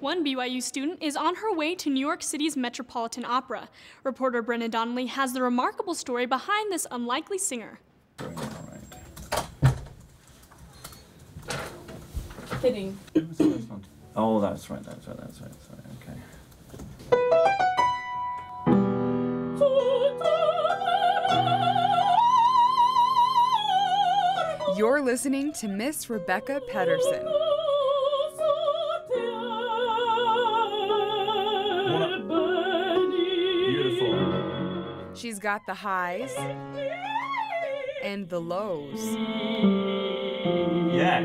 One BYU student is on her way to New York City's Metropolitan Opera. Reporter Brenna Donnelly has the remarkable story behind this unlikely singer. Hitting. Oh, that's right. Sorry, okay. You're listening to Miss Rebecca Pedersen. Beautiful. She's got the highs and the lows. Yeah.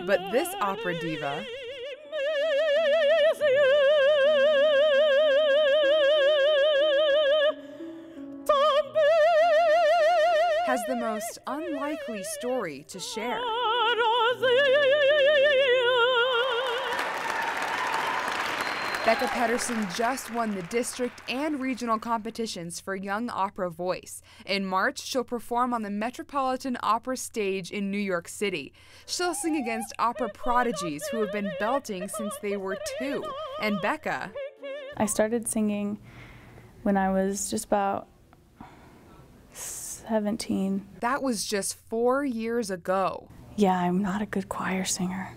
But this opera diva has the most unlikely story to share. Becca Pedersen just won the district and regional competitions for Young Opera Voice. In March, she'll perform on the Metropolitan Opera stage in New York City. She'll sing against opera prodigies who have been belting since they were 2. And Becca... I started singing when I was just about 17. That was just 4 years ago. Yeah, I'm not a good choir singer.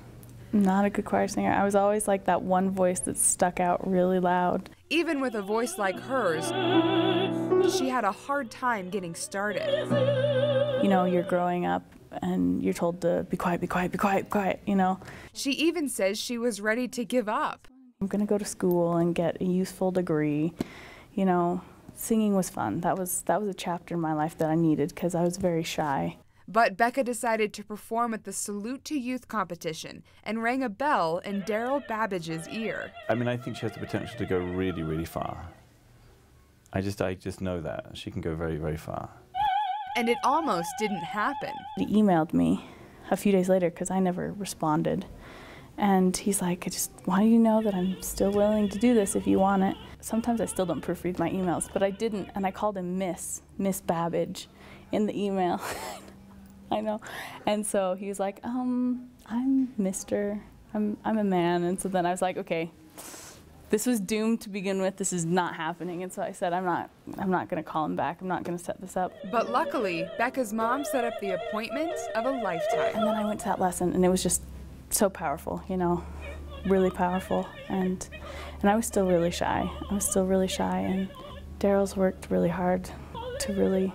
Not a good choir singer. I was always like that one voice that stuck out really loud. Even with a voice like hers, she had a hard time getting started. You know, you're growing up and you're told to be quiet, be quiet, be quiet, be quiet, you know. She even says she was ready to give up. I'm going to go to school and get a useful degree. You know, singing was fun. That was a chapter in my life that I needed because I was very shy. But Becca decided to perform at the Salute to Youth competition and rang a bell in Daryl Babbage's ear. I mean, I think she has the potential to go really, really far. I just know that. She can go very, very far. And it almost didn't happen. He emailed me a few days later because I never responded. And he's like, I just want you to know that I'm still willing to do this if you want it. Sometimes I still don't proofread my emails, but I didn't, and I called him Miss Babbage in the email. I know. And so he was like, I'm Mr. I'm a man. And so then I was like, okay, this was doomed to begin with. This is not happening. And so I said, I'm not going to call him back. I'm not going to set this up. But luckily, Becca's mom set up the appointment of a lifetime. And then I went to that lesson, and it was just so powerful, you know, really powerful. And I was still really shy. And Daryl's worked really hard to really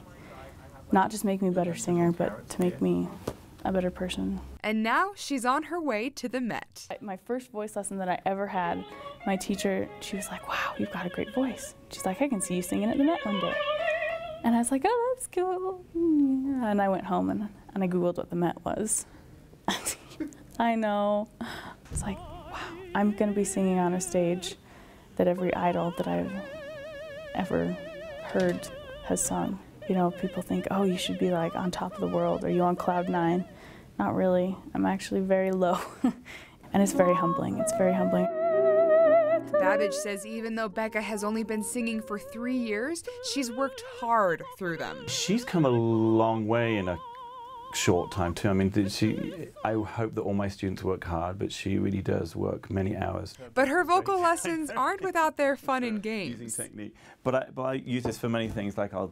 not just make me a better singer, but to make me a better person. And now she's on her way to the Met. My first voice lesson that I ever had, my teacher, she was like, wow, you've got a great voice. She's like, I can see you singing at the Met one day. And I was like, oh, that's cool. Yeah. And I went home and I Googled what the Met was. I know. I was like, wow, I'm going to be singing on a stage that every idol that I've ever heard has sung. You know, people think, oh, you should be like on top of the world. Are you on cloud 9? Not really. I'm actually very low. And it's very humbling. It's very humbling. Babbage says even though Becca has only been singing for 3 years, she's worked hard through them. She's come a long way in a short time too. I mean, I hope that all my students work hard, but she really does work many hours. But her vocal lessons aren't without their fun and games. Using technique. But I use this for many things, like I'll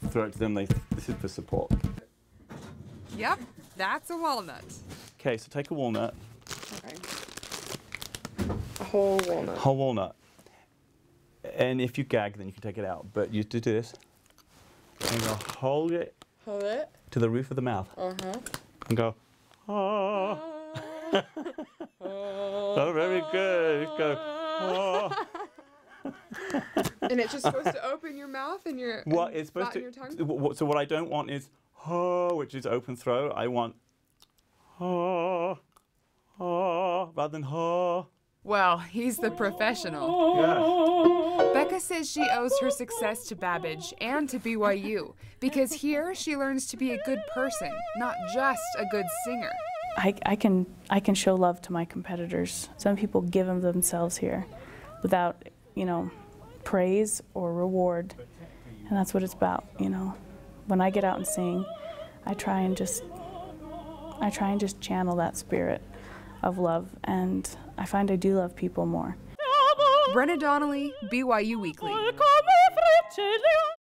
throw it to them, this is for support. Yep, that's a walnut. Okay, so take a walnut. Okay. A whole walnut. Whole walnut. And if you gag, then you can take it out. But you do this. And you'll hold it. Hold it. To the roof of the mouth. Uh-huh. And go, ah. Oh, very good. Go, ah. And it's just supposed to open your mouth and your your tongue? So what I don't want is which is open throat. I want rather than Well, he's the professional. Yeah. Becca says she owes her success to Babbage and to BYU because here she learns to be a good person, not just a good singer. I can show love to my competitors. Some people give them themselves here without, you know, praise or reward, and that's what it's about, you know. When I get out and sing, I try and just channel that spirit of love, and I find I do love people more. Brenna Donnelly, BYU Weekly.